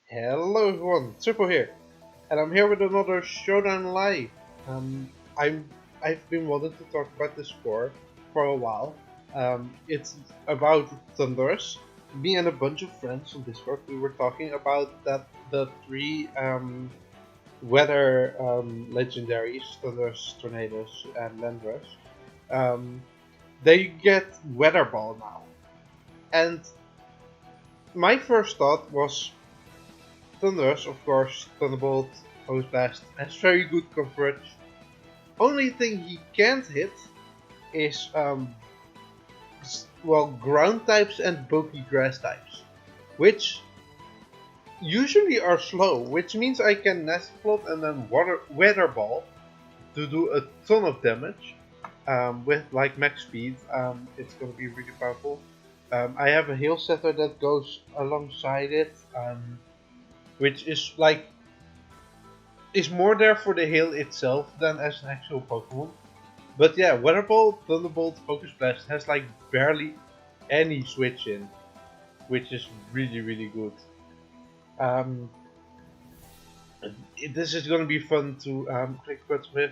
Hello everyone, Triple here, and I'm here with another Showdown live. Um, I'm I've been wanting to talk about this for a while. It's about Thunderus. Me and a bunch of friends on Discord, we were talking about that the three weather legendaries, Thunderus, Tornadoes, and Landrush. Um, they get Weather Ball now, and my first thought was Thunderous, of course, Thunderbolt, Hose Blast, has very good coverage. Only thing he can't hit is, well, ground types and bulky grass types, which usually are slow, which means I can Nest Plot and then Weather Ball to do a ton of damage with like max speed. It's gonna be really powerful. I have a heal setter that goes alongside it, which is like is more there for the heal itself than as an actual Pokemon. But yeah, Weather Ball, Thunderbolt, Focus Blast has like barely any switch in, which is really good. Um, this is gonna be fun to click buttons with.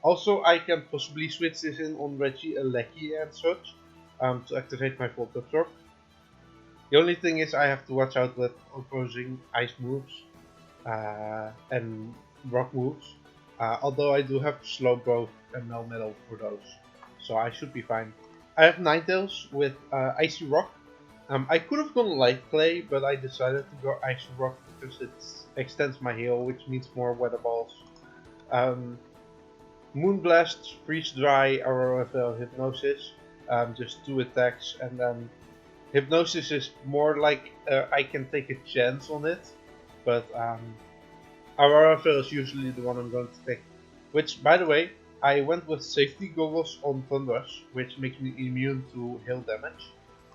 Also, I can possibly switch this in on Reggie, Alecki and such to activate my Volt Absorb. The only thing is I have to watch out with opposing ice moves and rock moves. Although I do have Slowbro and Melmetal for those, so I should be fine. I have Ninetales with Icy Rock. I could have gone Light Clay, but I decided to go Icy Rock because it extends my heal, which means more Weather Balls. Um, Moonblast, Freeze Dry, Aurora Veil, Hypnosis. Just 2 attacks, and then Hypnosis is more like I can take a chance on it, but Aurora Veil is usually the one I'm going to pick. Which, by the way, I went with safety goggles on Thunderous, which makes me immune to hail damage.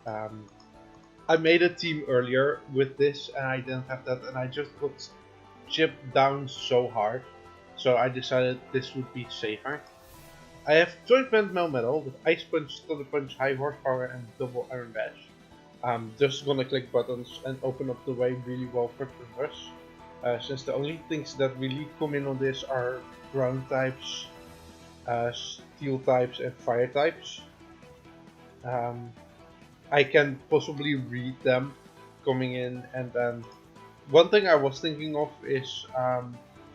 Um, I made a team earlier with this, and I didn't have that, and I just got chipped down so hard. So I decided this would be safer. I have Joint Band Melmetal with Ice Punch, Thunder Punch, High Horsepower, and Double Iron Bash. I'm just gonna click buttons and open up the way really well for Thunderous. Since the only things that really come in on this are ground types, steel types, and fire types. I can possibly read them coming in, and then one thing I was thinking of is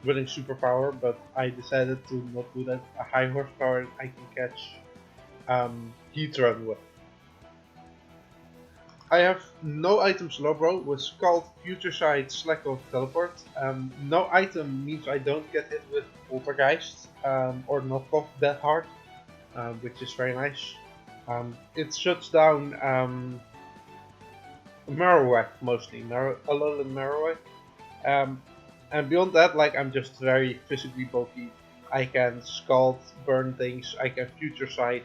winning superpower, but I decided to not do that. A high horsepower I can catch Heat Run with. I have no item Slowbro with Scald, Future Sight, Slack of Teleport. No item means I don't get hit with Poltergeist or knockoff that hard, which is very nice. It shuts down Marowak mostly, Alolan Marowak. And beyond that, like I'm just very physically bulky. I can Scald, burn things, I can Future Sight,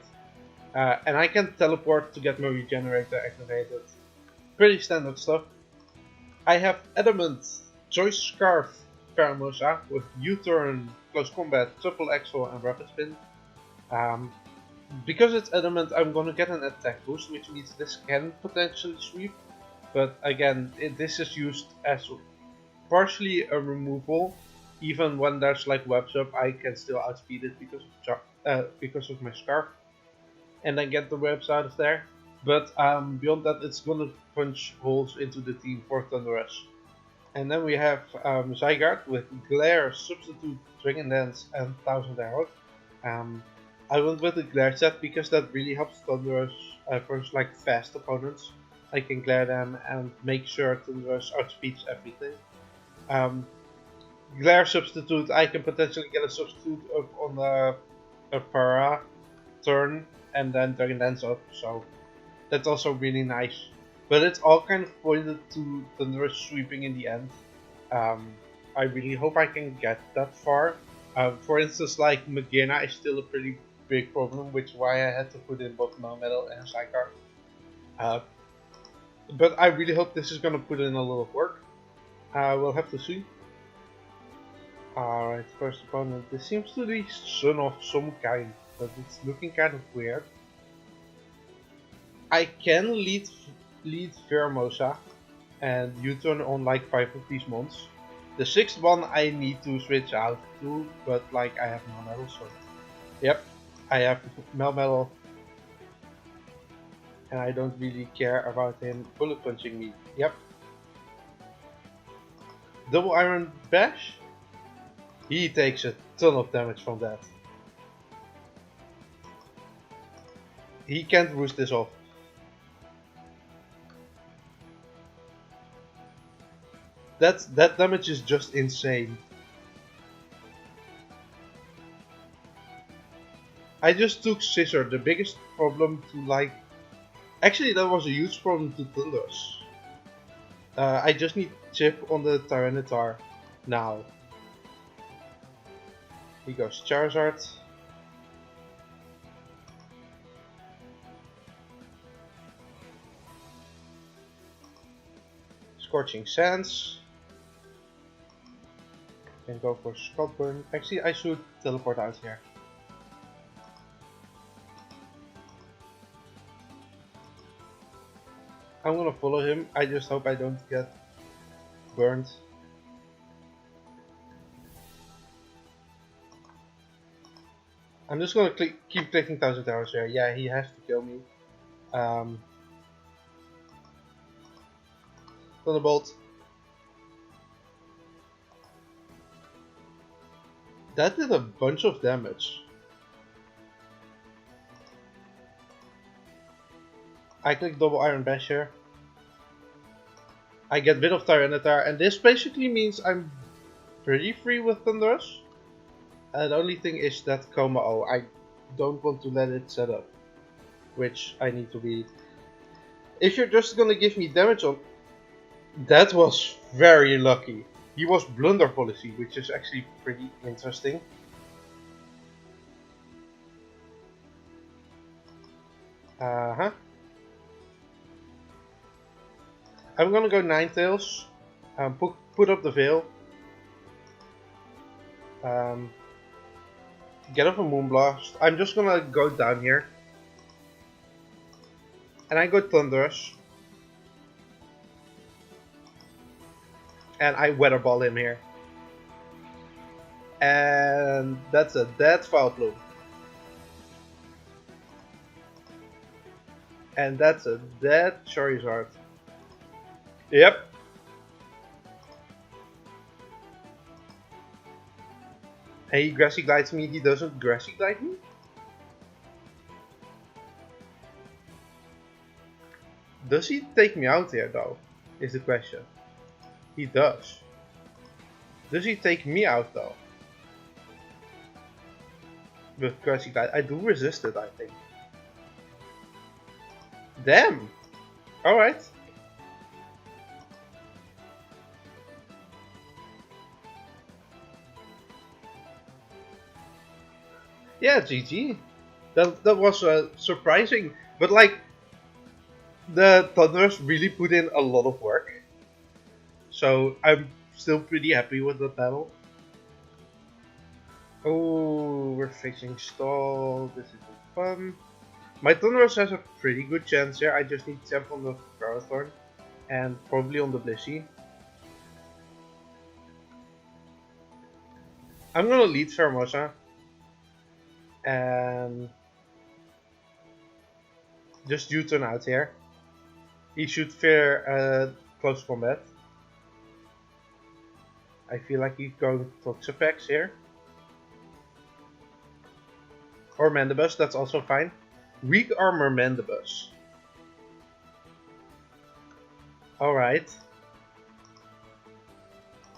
and I can teleport to get my regenerator activated. Pretty standard stuff. I have Adamant, Choice Scarf, Pheromosa with U-Turn, Close Combat, Triple Axle, and Rapid Spin. Because it's Adamant, I'm gonna get an attack boost, which means this can potentially sweep. But again, this is used as partially a removal. Even when there's like webs up, I can still outspeed it because of my Scarf. And then get the webs out of there. But beyond that, it's gonna punch holes into the team for Thunderous. And then we have Zygarde with Glare, Substitute, Dragon Dance, and 1000 Arrows. I went with the Glare set because that really helps Thunderous versus like fast opponents. I can glare them and make sure Thunderous outspeeds everything. Glare Substitute, I can potentially get a substitute up on a Para turn and then Dragon Dance up, so that's also really nice. But it's all kind of pointed to Thunderous sweeping in the end. I really hope I can get that far. For instance, like Magearna is still a pretty big problem, which is why I had to put in both Melmetal and Zygarde. But I really hope this is gonna put in a lot of work. We'll have to see. Alright, first opponent. This seems to be Sun of some kind, but it's looking kind of weird. I can lead Pheromosa, and U-turn on like 5 of these mons. The 6th one I need to switch out to, but like I have Melmetal, so yep, I have Melmetal, and I don't really care about him bullet punching me. Yep. Double Iron Bash? He takes a ton of damage from that. He can't roost this off. That damage is just insane. I just took Scissor, the biggest problem to like... Actually, that was a huge problem to Thunderus. I just need Chip on the Tyranitar now. He goes Charizard. Scorching Sands. Can go for Scald Burn. Actually, I should teleport out here. I'm gonna follow him. I just hope I don't get burned. I'm just gonna keep clicking 1000 arrows here. Yeah, he has to kill me. Thunderbolt. That did a bunch of damage. I click double Iron Bash here. I get rid of Tyranitar, and this basically means I'm pretty free with Thunderous. The only thing is that Coma O. I don't want to let it set up, which I need to be. If you're just gonna give me damage on... That was very lucky. He was Blunder Policy, which is actually pretty interesting. I'm gonna go Ninetales. Put up the Veil. Get off a Moonblast. I'm just gonna go down here. And I go Thunderous. And I Weather Ball him here. And that's a dead Foulplume. And that's a dead Charizard. Yep. And he Grassy Glides me, he doesn't Grassy Glide me? Does he take me out here though? Is the question. He does. Does he take me out though? With Grassy Glide. I do resist it, I think. Damn! Alright. Yeah, GG. That was surprising, but like the Thunderous really put in a lot of work. So I'm still pretty happy with the battle. Oh, we're facing stall. This isn't fun. My Thunderous has a pretty good chance here. I just need to jump on the Ferrothorn and probably on the Blissey. I'm gonna lead Pheromosa. And just U-turn out here. He should fear close combat. I feel like he's going Toxapex here. Or Mandibus, that's also fine. Weak Armor Mandibus. Alright.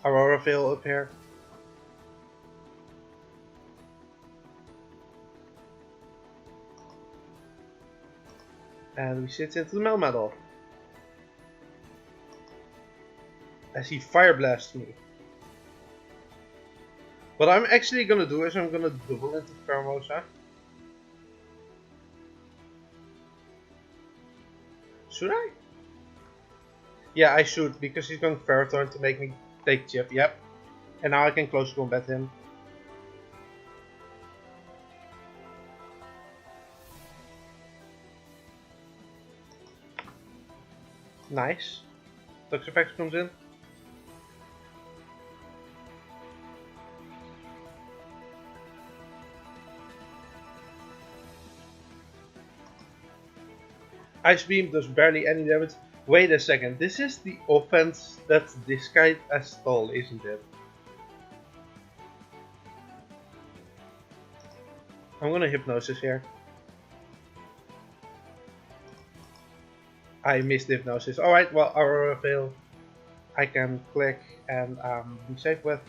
Aurora Veil up here. And we sit into the Melmetal. As he Fire Blasts me. What I'm actually gonna do is I'm gonna double into Pheromosa. Should I? Yeah, I should, because he's going Ferrothorn to make me take Chip, yep. And now I can close combat him. Nice. Toxapex comes in. Ice Beam does barely any damage. Wait a second, this is the offense that's disguised as Stall, isn't it? I'm gonna Hypnosis here. I missed Hypnosis. Alright, well, Aurora Veil I can click and be safe with.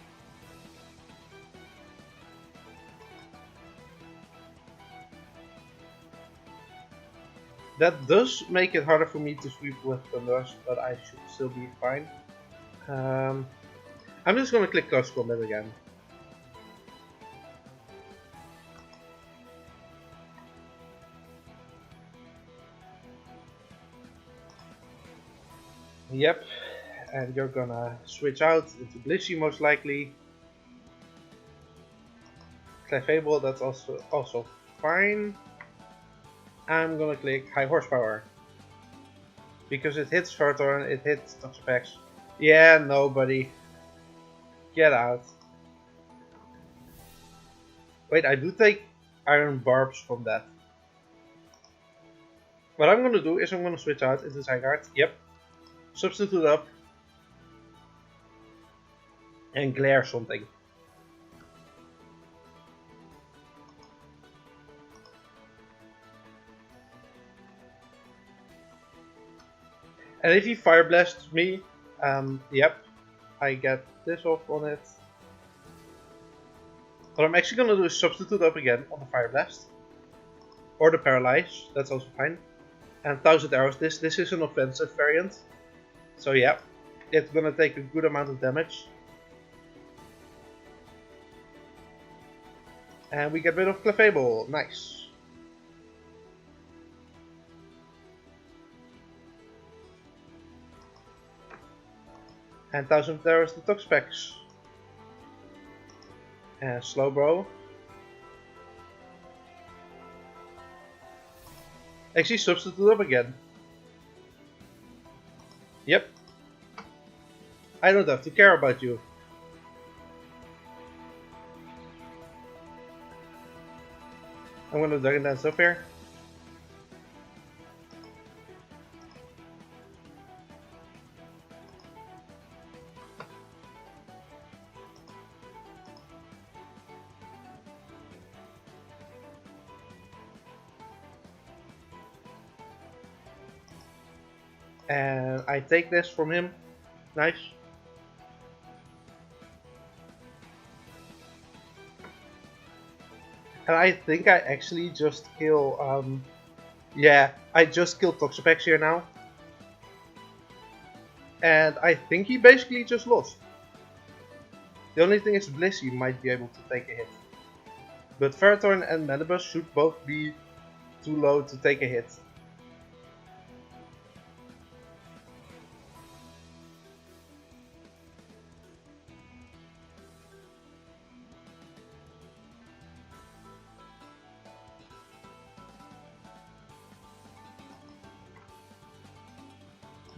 That does make it harder for me to sweep with Thunderus, but I should still be fine. I'm just gonna click Close Combat again. Yep, and you're gonna switch out into Blissey most likely. Clefable, that's also fine. I'm gonna click High Horsepower. Because it hits Fertorn, it hits Toxapex. Yeah, nobody. Get out. Wait, I do take Iron Barbs from that. What I'm gonna do is I'm gonna switch out into Zygarde. Yep. Substitute up. And glare something. And if he Fire Blasts me, yep, I get this off on it. What I'm actually gonna do is substitute up again on the Fire Blast. Or the Paralyze, that's also fine. And 1000 Arrows, this is an offensive variant. So yeah, it's gonna take a good amount of damage. And we get rid of Clefable, nice. And 1000 Arrows to Toxapex. And Slowbro. Actually, substitute up again. Yep. I don't have to care about you. I'm gonna Dragon Dance up here. And I take this from him. Nice. And I think I actually just kill, yeah, I just killed Toxapex here now. And I think he basically just lost. The only thing is Blissey might be able to take a hit. But Ferrothorn and Manibus should both be too low to take a hit.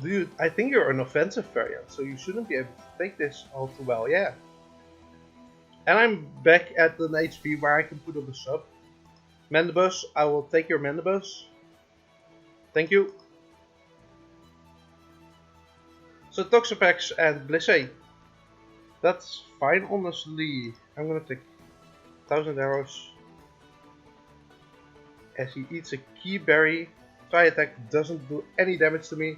Dude, I think you're an offensive variant, so you shouldn't be able to take this all too well, yeah. And I'm back at an HP where I can put up a sub. Mandibus, I will take your Mandibus. Thank you. So Toxapex and Blissey. That's fine, honestly. I'm gonna take 1000 Arrows. As he eats a Key Berry. Tri Attack doesn't do any damage to me.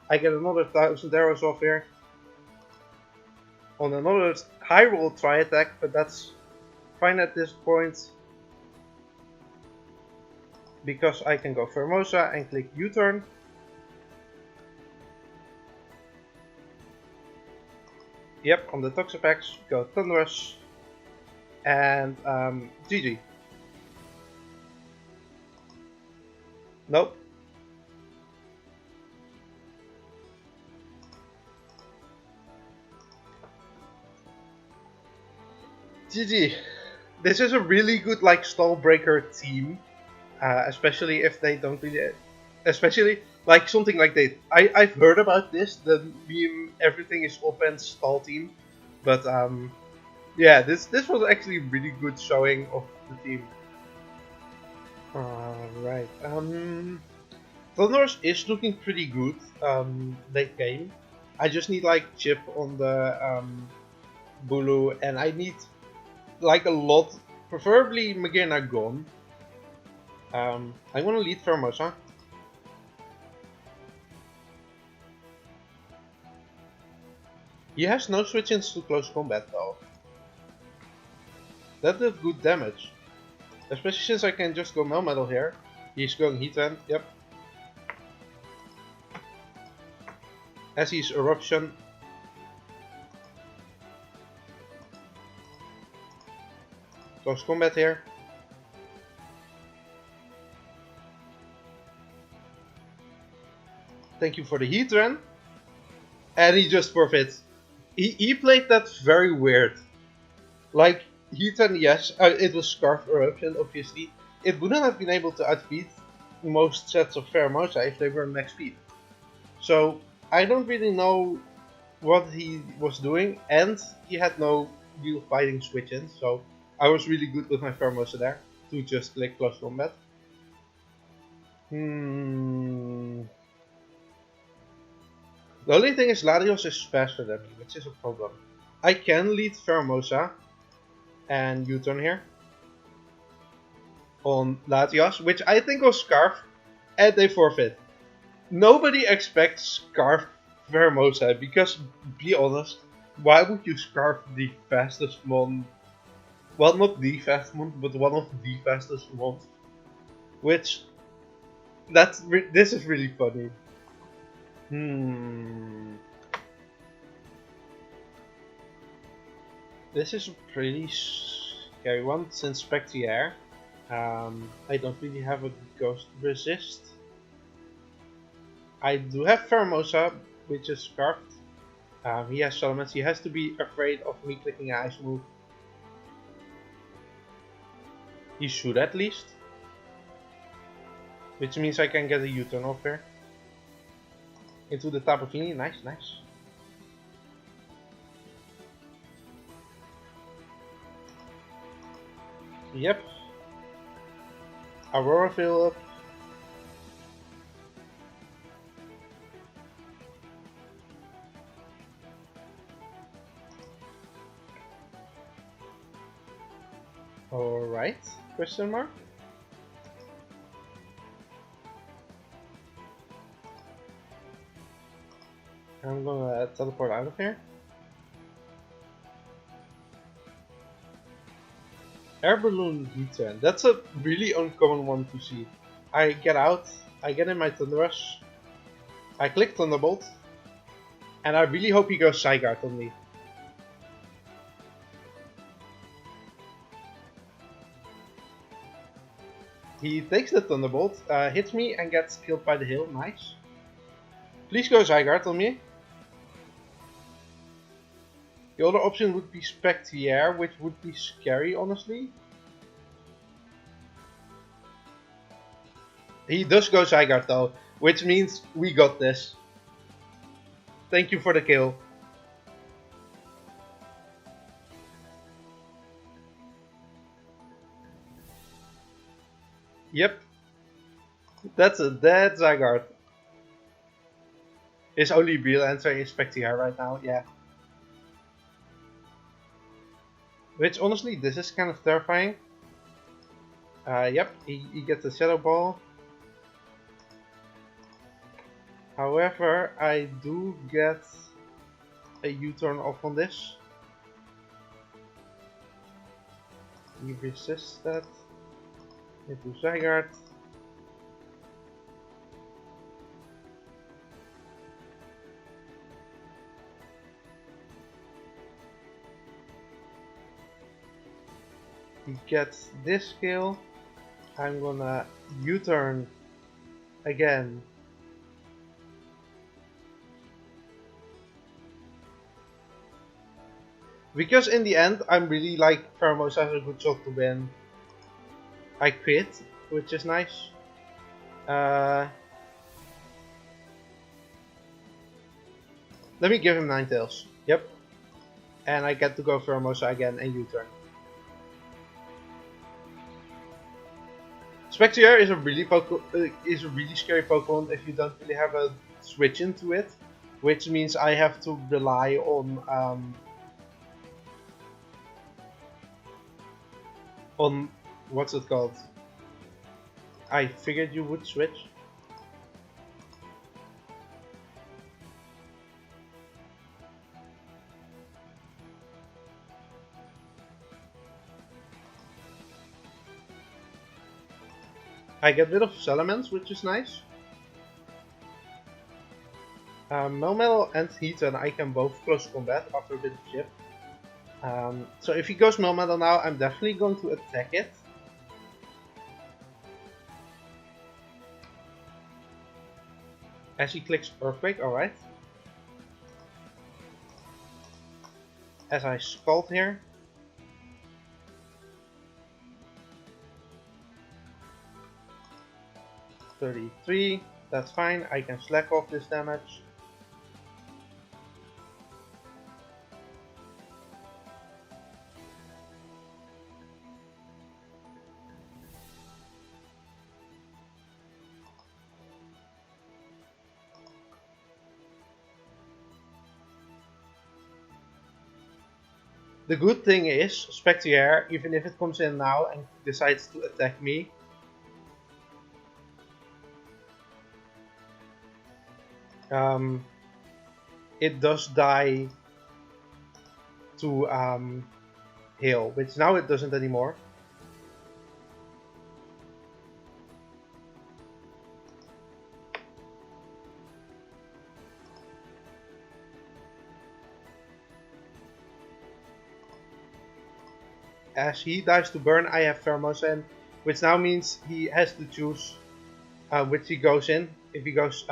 I get another 1000 Arrows off here. On another high roll Tri Attack, but that's fine at this point. Because I can go Formosa and click U-turn. Yep, on the Toxapex, go Thunderus. And GG. Nope. GG. This is a really good like stall breaker team, especially if they don't really, especially Like something like that. I've heard about this, the meme everything is up and stall team. But yeah, this was actually a really good showing of the team. Alright. Thunderus is looking pretty good late game. I just need like chip on the Bulu, and I need like a lot, preferably Magina gone. I'm gonna lead Formosa. He has no switch-ins to close combat though. That did good damage. Especially since I can just go Melmetal here. He's going Heatran, yep. As he's Eruption. Close combat here. Thank you for the Heatran. And he just forfeits. He played that very weird. Like, Heatran, yes, it was Scarf Eruption, obviously. It wouldn't have been able to outbeat most sets of Pheromosa if they were max speed. So, I don't really know what he was doing, and he had no real fighting switch-ins, so I was really good with my Pheromosa there to just click close combat. The only thing is Latios is faster than me, which is a problem. I can lead Pheromosa and U-turn here on Latios, which I think was Scarf, and they forfeit. Nobody expects Scarf Pheromosa because, be honest, why would you Scarf the fastest one? Well, not the fastest one, but one of the fastest ones. Which, this is really funny. This is a pretty scary one since Spectrier. I don't really have a Ghost Resist. I do have Pheromosa, which is Scarfed. He has Salamence. He has to be afraid of me clicking an Ice move. He should at least. Which means I can get a U-turn off here. Into the Tapu Fini. Nice, nice. Yep. Aurora fill up. Alright, question mark. I'm gonna teleport out of here. Air Balloon Heatran, that's a really uncommon one to see. I get out, I get in my Thunderus, I click Thunderbolt, and I really hope he goes Zygarde on me. He takes the Thunderbolt, hits me and gets killed by the hill, nice. Please go Zygarde on me. The other option would be Spectrier, which would be scary, honestly. He does go Zygarde though, which means we got this. Thank you for the kill. Yep. That's a dead Zygarde. His only real answer is Spectrier right now, yeah. Which honestly, this is kind of terrifying. Yep, he gets a Shadow Ball. However, I do get a U-turn off on this. He resists that. Into Zygarde. He gets this kill. I'm gonna U-turn again. Because in the end, I'm really like Pheromosa has a good shot to win. I crit, which is nice. Let me give him Ninetales. Yep. And I get to go Pheromosa again and U-turn. Spectrier is a really scary Pokemon if you don't really have a switch into it, which means I have to rely on what's it called? I figured you would switch. I get rid of Salamence, which is nice. Melmetal and Heatran I can both close combat after a bit of chip. So if he goes Melmetal now, I'm definitely going to attack it. As he clicks Earthquake, alright. As I Scald here. $33, that's fine, I can slack off this damage. The good thing is, Spectrier, even if it comes in now and decides to attack me, it does die to Hail, which now it doesn't anymore. As he dives to burn, I have Pheromosa in, which now means he has to choose which he goes in. If he goes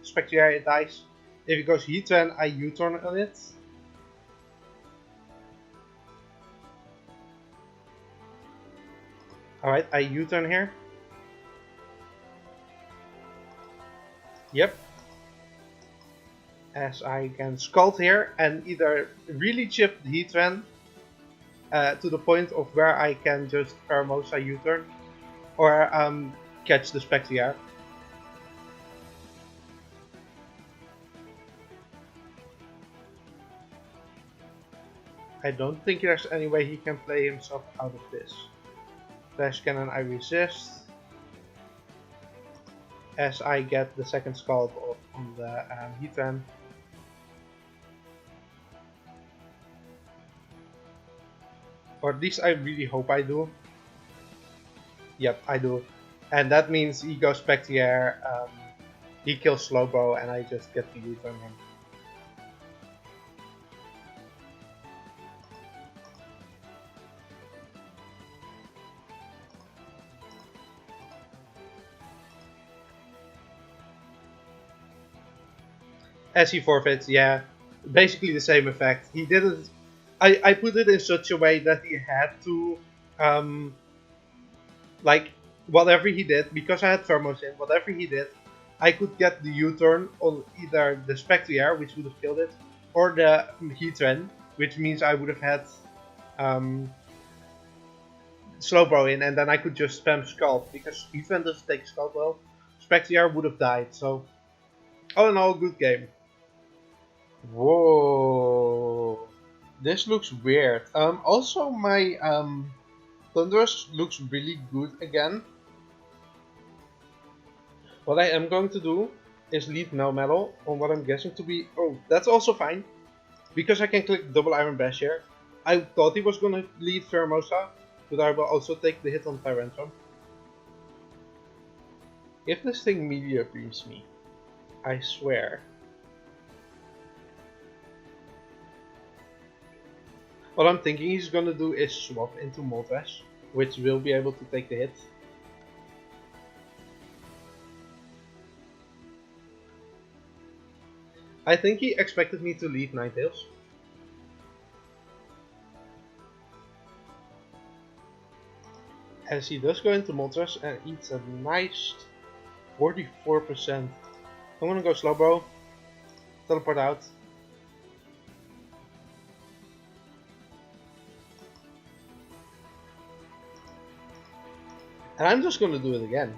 Spectrier, it dies. If he goes Heatran, I U-turn on it. Alright, I U-turn here. Yep. As I can Scald here and either really chip the Heatran to the point of where I can just Pheromosa U-turn, or catch the Spectrier. I don't think there's any way he can play himself out of this. Flash Cannon, I resist. As I get the second Scald off on the Heatran. Or at least I really hope I do. Yep, I do. And that means he goes back to the air, he kills Slowbro, and I just get to U-turn him. As he forfeits, yeah, basically the same effect. He didn't. I put it in such a way that he had to, like, whatever he did, because I had Thermos in, whatever he did, I could get the U-turn on either the Spectrier, which would have killed it, or the Heatran, which means I would have had Slowbro in, and then I could just spam Scald, because Heatran doesn't take Scald well. Spectrier would have died, so all in all, good game. Whoa, this looks weird. Also my Thunderus looks really good again. What I am going to do is leave Melmetal on what I'm guessing to be... Oh, that's also fine, because I can click double Iron Bash here. I thought he was going to lead Pheromosa, but I will also take the hit on Tyrantrum. If this thing Meteor Beams me, I swear. What I'm thinking he's gonna do is swap into Moltres, which will be able to take the hit. I think he expected me to leave Ninetales. As he does go into Moltres and eats a nice 44%. I'm gonna go Slowbro, teleport out, And I'm just gonna do it again.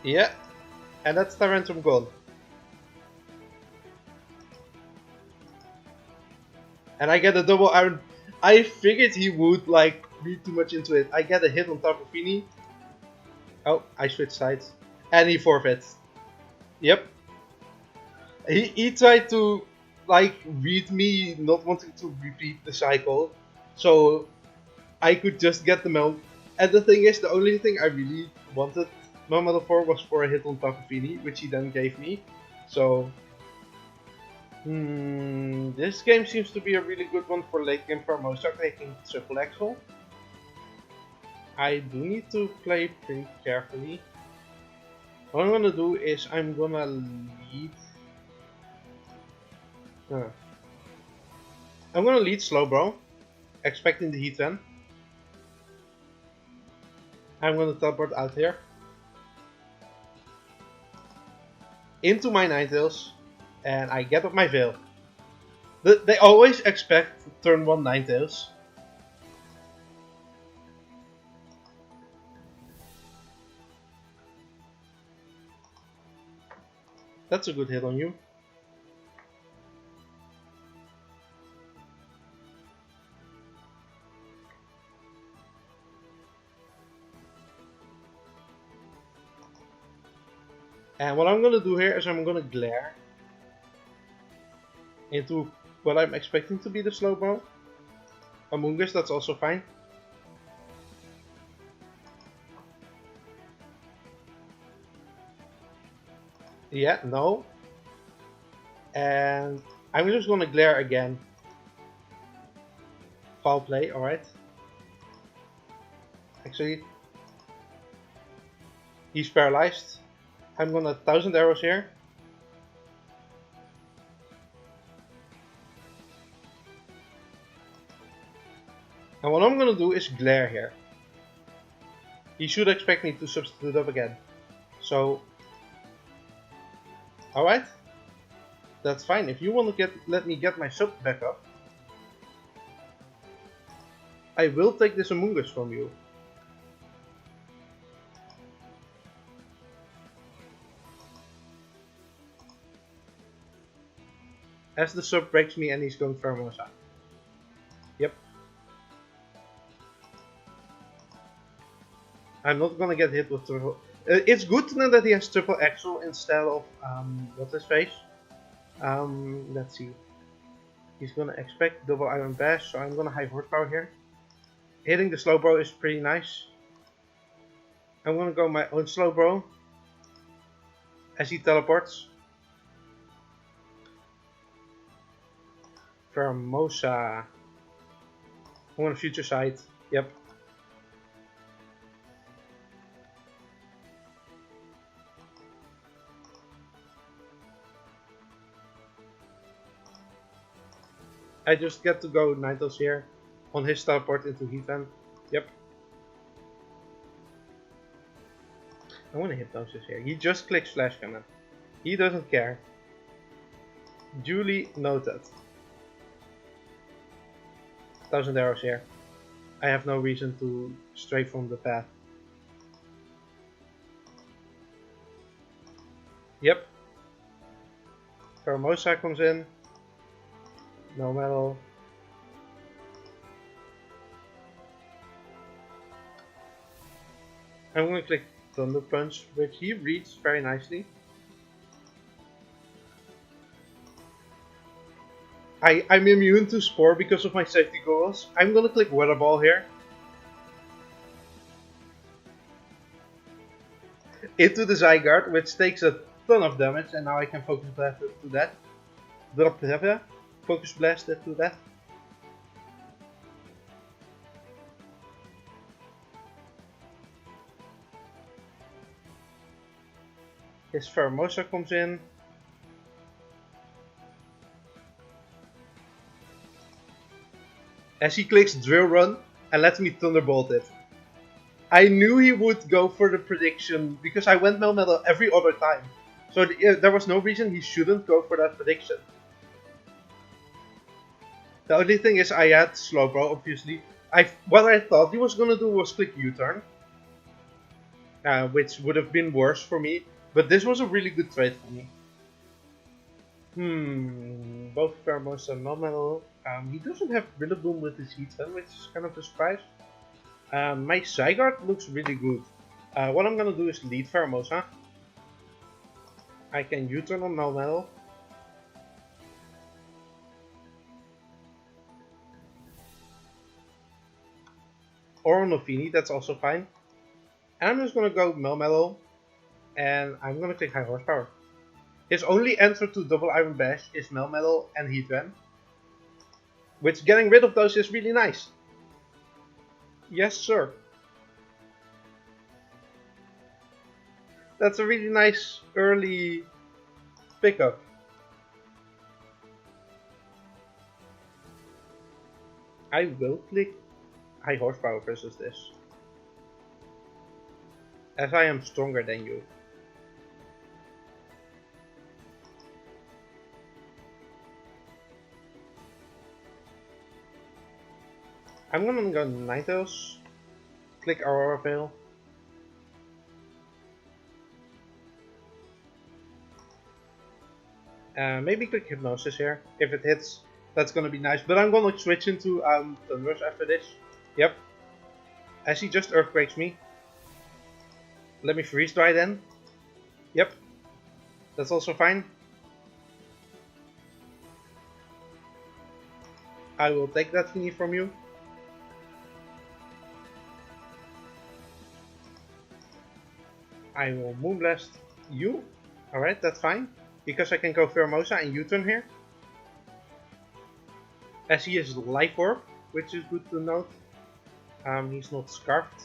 Yeah, and that's Tarantum gone. And I get a double iron. I figured he would like read too much into it. I get a hit on top of Fini. Oh, I switched sides. And he forfeits. Yep. He tried to like read me not wanting to repeat the cycle. So I could just get the melt. And the thing is, the only thing I really wanted no Metal 4 was for a hit on Takafini, which he then gave me. So, this game seems to be a really good one for late game Formosa taking triple axle. I do need to play pretty carefully. What I'm gonna do is I'm gonna lead. I'm gonna lead slow, bro, expecting the heat then. I'm gonna teleport out here into my Ninetales, and I get up my veil. They always expect turn 1 Ninetales. That's a good hit on you. And what I'm gonna do here is I'm gonna glare into what I'm expecting to be the slow bow. Amoongus, that's also fine. Yeah, no. And I'm just gonna glare again. Foul play, alright. Actually, he's paralyzed. I'm gonna 1000 arrows here. And what I'm gonna do is glare here. He should expect me to substitute up again. So, alright. That's fine. If you want to let me get my sub back up, I will take this Amoongus from you. As the sub breaks me and he's going Pheromosa. Yep. I'm not gonna get hit with triple. It's good to know that he has triple axle instead of what's his face. Let's see. He's gonna expect double iron bash, so I'm gonna high horsepower here. Hitting the slow bro is pretty nice. I'm gonna go my own slow bro as he teleports. Pheromosa. I'm on the future side. Yep. I just get to go Ninetales here on his teleport into Heathen. Yep. I want to Hypnosis here. He just clicks Flash Cannon. He doesn't care. Duly noted. 1000 arrows here. I have no reason to stray from the path. Yep. Pheromosa comes in. No metal. I'm gonna click Thunder Punch, which he reads very nicely. I'm immune to Spore because of my safety goggles. I'm gonna click Weather Ball here. Into the Zygarde, which takes a ton of damage, and now I can Focus Blast it to that. Drop the Heavy. Focus Blast it to that. His Pheromosa comes in. As he clicks Drill Run and lets me Thunderbolt it. I knew he would go for the prediction because I went Melmetal every other time. So there was no reason he shouldn't go for that prediction. The only thing is I had Slowbro, obviously. What I thought he was gonna do was click U-turn which would have been worse for me. But this was a really good trade for me. Both Pheromones and Melmetal. He doesn't have Rillaboom with his Heatran, which is kind of a surprise. My Zygarde looks really good. What I'm gonna do is lead Pheromosa. I can U-turn on Melmetal. Or on Nofini, that's also fine. And I'm just gonna go Melmetal, and I'm gonna take High Horsepower. His only answer to Double Iron Bash is Melmetal and Heatran, which getting rid of those is really nice. Yes, sir. That's a really nice early pickup. I will click High Horsepower versus this, as I am stronger than you. I'm gonna go Ninetales, click Aurora Veil. Maybe click Hypnosis here. If it hits, that's gonna be nice. But I'm gonna switch into Thunderous after this. Yep. As he just Earthquakes me. Let me Freeze Dry then. Yep. That's also fine. I will take that thingy from you. I will Moonblast you. Alright, that's fine. Because I can go Pheromosa and U-turn here. As he is Life Orb, which is good to note. He's not Scarfed.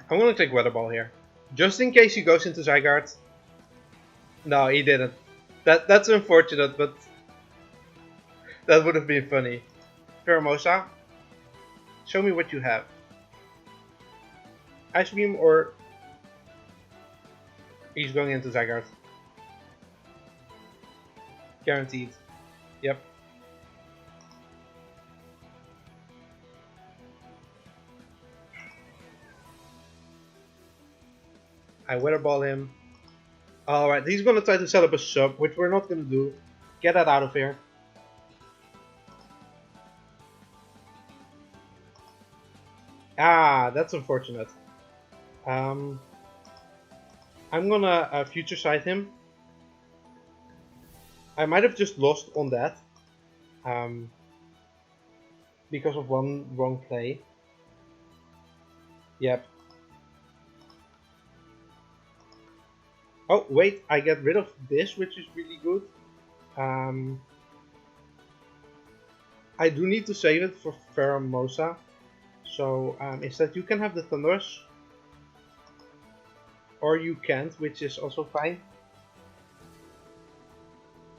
I'm gonna take Weather Ball here. Just in case he goes into Zygarde. No, he didn't. That's unfortunate, but that would have been funny. Pheromosa, show me what you have. Ice Beam or... He's going into Zygarde. Guaranteed. Yep. I Weather Ball him. Alright, he's gonna try to set up a sub, which we're not gonna do. Get that out of here. Ah, that's unfortunate. I'm gonna Future Sight him. I might have just lost on that. Because of one wrong play. Yep. Oh, wait, I get rid of this, which is really good. I do need to save it for Pheromosa. So, instead you can have the Thunderous. Or you can't, which is also fine.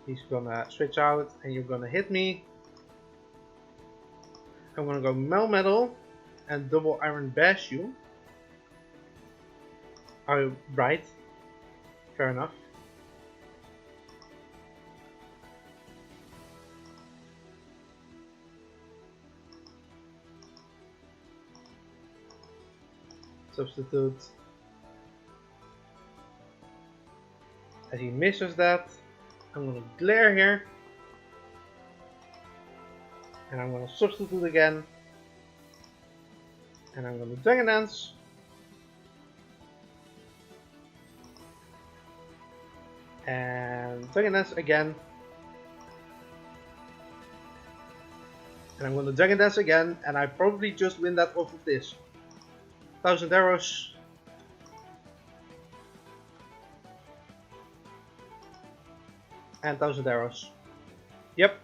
He's gonna switch out and you're gonna hit me. I'm gonna go Melmetal and Double Iron Bash you. Oh, right. Fair enough. Substitute. As he misses that, I'm gonna Glare here. And I'm gonna substitute again. And I'm gonna Dragon Dance. And Dragon Dance again. And I'm gonna Dragon Dance again, and I probably just win that off of this. 1000 arrows. And 1000 arrows. Yep.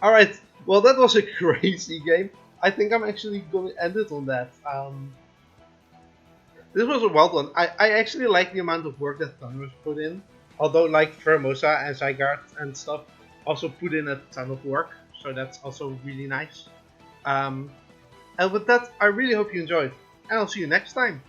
Alright, well that was a crazy game. I think I'm actually gonna end it on that. This was a wild one. I actually like the amount of work that Thunderous put in. Although like Pheromosa and Zygarde and stuff also put in a ton of work. So that's also really nice. And with that, I really hope you enjoyed. And I'll see you next time.